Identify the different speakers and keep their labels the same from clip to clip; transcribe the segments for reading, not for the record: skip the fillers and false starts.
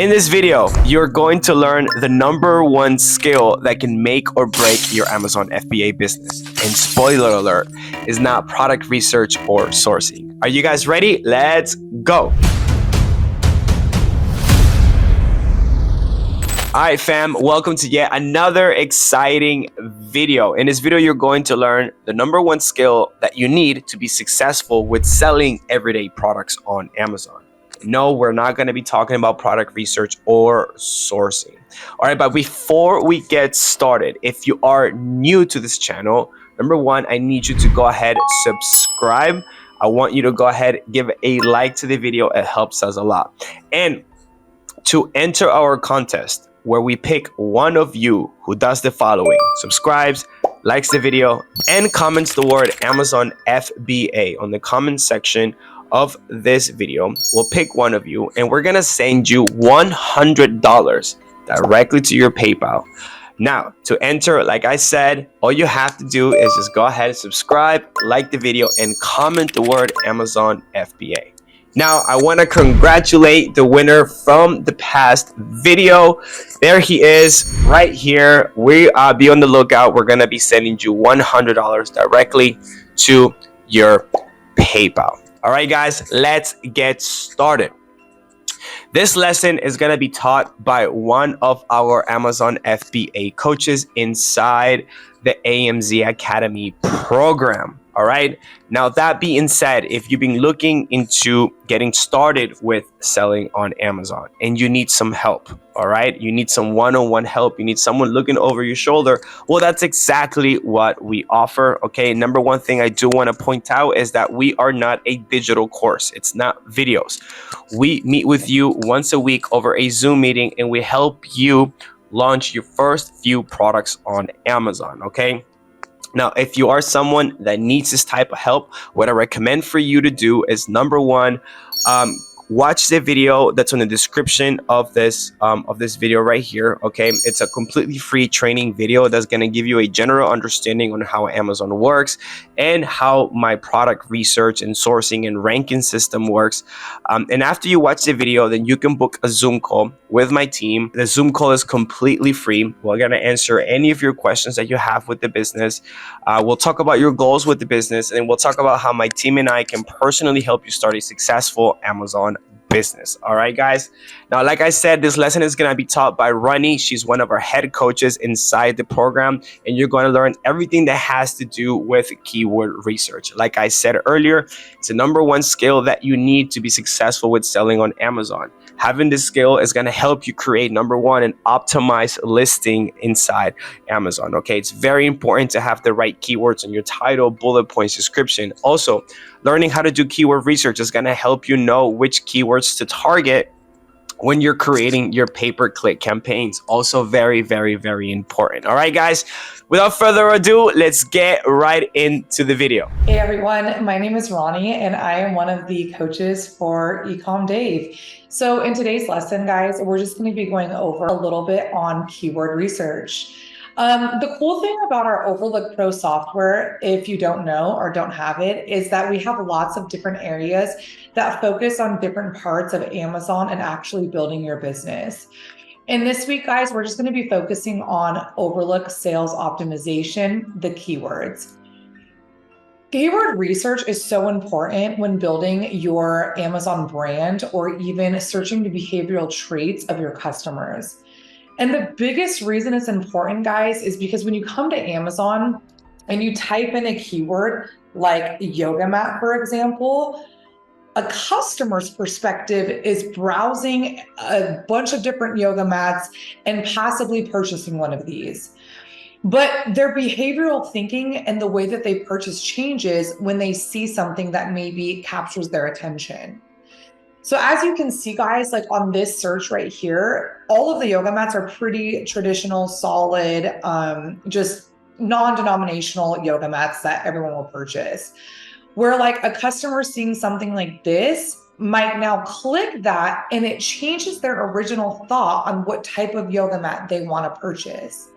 Speaker 1: In this video, you're going to learn the number one skill that can make or break your Amazon FBA business. And spoiler alert, is not product research or sourcing. Are you guys ready? Let's go. All right, fam, welcome to yet another exciting video. In this video, you're going to learn the number one skill that you need to be successful with selling everyday products on Amazon. No, we're not going to be talking about product research or sourcing. All right, but before we get started, if you are new to this channel, number one, I need you to go ahead, subscribe. I want you to go ahead, give a like to the video. It helps us a lot. And to enter our contest, where we pick one of you who does the following: subscribes, likes the video, and comments the word Amazon FBA on the comment section of this video. We'll pick one of you and we're gonna send you $100 directly to your PayPal. Now, to enter, like I said, all you have to do is just go ahead, subscribe, like the video, and comment the word Amazon FBA. Now, I want to congratulate the winner from the past video. There he is, right here. We be on the lookout. We're going to be sending you $100 directly to your PayPal. All right, guys, let's get started. This lesson is going to be taught by one of our Amazon FBA coaches inside the AMZ Academy program. All right. Now, that being said, if you've been looking into getting started with selling on Amazon and you need some help, all right, you need some one-on-one help, you need someone looking over your shoulder, well, that's exactly what we offer. Okay. Number one thing I do want to point out is that we are not a digital course. It's not videos. We meet with you once a week over a Zoom meeting and we help you launch your first few products on Amazon. Okay. Now, if you are someone that needs this type of help, what I recommend for you to do is, number one, watch the video that's on the description of this video right here. Okay, it's a completely free training video that's going to give you a general understanding on how Amazon works and how my product research and sourcing and ranking system works. And after you watch the video, then you can book a Zoom call with my team. The Zoom call is completely free. We're going to answer any of your questions that you have with the business. We'll talk about your goals with the business, and we'll talk about how my team and I can personally help you start a successful Amazon business. All right, guys. Now, like I said, this lesson is going to be taught by Ronnie. She's one of our head coaches inside the program, and you're going to learn everything that has to do with keyword research. Like I said earlier, it's the number one skill that you need to be successful with selling on Amazon. Having this skill is going to help you create, number one, an optimized listing inside Amazon. Okay, it's very important to have the right keywords in your title, bullet points, description. Also, learning how to do keyword research is going to help you know which keywords to target when you're creating your pay-per-click campaigns. Also very, very, very important. All right, guys, without further ado, let's get right into the video.
Speaker 2: Hey everyone, my name is Ronnie and I am one of the coaches for Ecom Dave. So in today's lesson, guys, we're just going to be going over a little bit on keyword research. The cool thing about our Overlook Pro software, if you don't know or don't have it, is that we have lots of different areas that focus on different parts of Amazon and actually building your business. And this week, guys, we're just going to be focusing on Overlook Sales Optimization, the keywords. Keyword research is so important when building your Amazon brand or even searching the behavioral traits of your customers. And the biggest reason it's important, guys, is because when you come to Amazon and you type in a keyword like yoga mat, for example, a customer's perspective is browsing a bunch of different yoga mats and possibly purchasing one of these. But their behavioral thinking and the way that they purchase changes when they see something that maybe captures their attention. So as you can see, guys, like on this search right here, all of the yoga mats are pretty traditional, solid, just non-denominational yoga mats that everyone will purchase. Where like a customer seeing something like this might now click that and it changes their original thought on what type of yoga mat they want to purchase.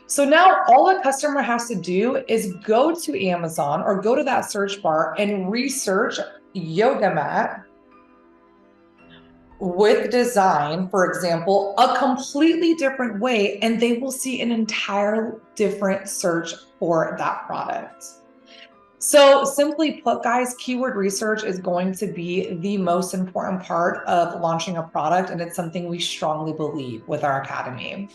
Speaker 2: So now all a customer has to do is go to Amazon or go to that search bar and research yoga mat with design, for example, a completely different way, and they will see an entire different search for that product. So simply put, guys, keyword research is going to be the most important part of launching a product, and it's something we strongly believe with our academy.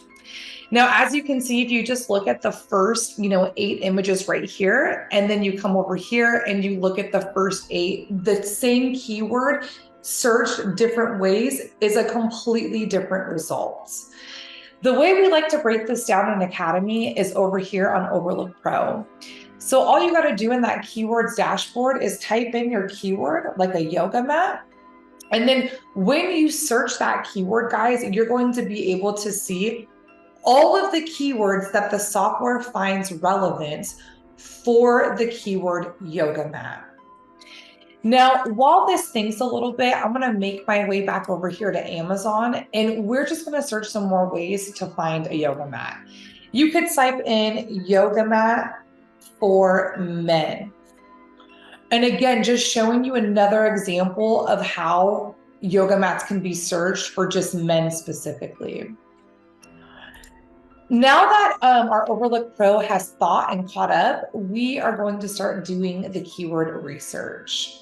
Speaker 2: Now, as you can see, if you just look at the first, 8 images right here, and then you come over here and you look at the first 8, the same keyword searched different ways is a completely different result. The way we like to break this down in Academy is over here on Overlook Pro. So all you got to do in that keywords dashboard is type in your keyword, like a yoga mat. And then when you search that keyword, guys, you're going to be able to see all of the keywords that the software finds relevant for the keyword yoga mat. Now, while this thinks a little bit, I'm going to make my way back over here to Amazon, and we're just going to search some more ways to find a yoga mat. You could type in yoga mat for men. And again, just showing you another example of how yoga mats can be searched for just men specifically. Now that our Overlook Pro has thought and caught up, we are going to start doing the keyword research.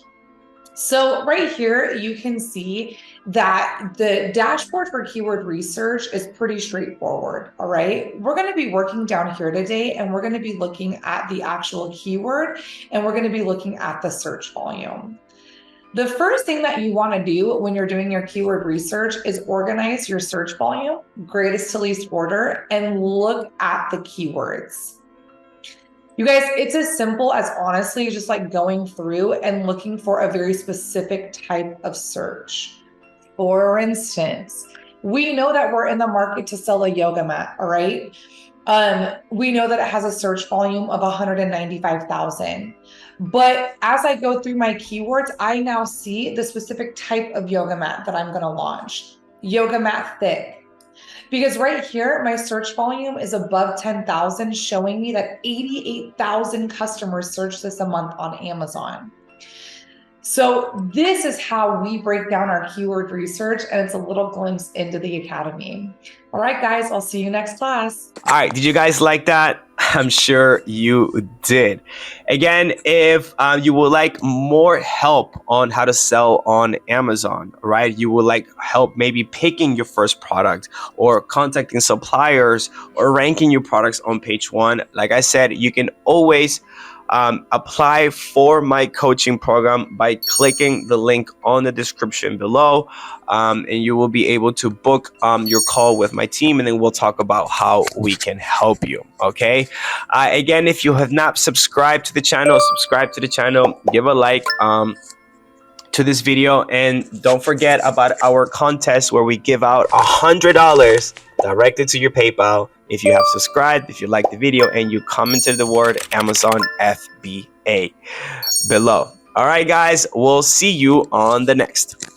Speaker 2: So right here, you can see that the dashboard for keyword research is pretty straightforward, all right? We're gonna be working down here today, and we're gonna be looking at the actual keyword, and we're gonna be looking at the search volume. The first thing that you wanna do when you're doing your keyword research is organize your search volume, greatest to least order, and look at the keywords. You guys, it's as simple as honestly just like going through and looking for a very specific type of search. For instance, we know that we're in the market to sell a yoga mat, all right? We know that it has a search volume of 195,000. But as I go through my keywords, I now see the specific type of yoga mat that I'm gonna launch. Yoga mat thick. Because right here, my search volume is above 10,000, showing me that 88,000 customers search this a month on Amazon. So this is how we break down our keyword research, and it's a little glimpse into the academy. All right, guys, I'll see you next class.
Speaker 1: All right, did you guys like that? I'm sure you did. Again, if you would like more help on how to sell on Amazon, right? You would like help maybe picking your first product or contacting suppliers or ranking your products on page 1. Like I said, you can always apply for my coaching program by clicking the link on the description below, and you will be able to book your call with my team, and then we'll talk about how we can help you. Okay, again, if you have not subscribed to the channel, subscribe to the channel, give a like to this video, and don't forget about our contest where we give out $100 directly to your PayPal if you have subscribed, if you liked the video, and you commented the word Amazon FBA below. All right, guys, we'll see you on the next.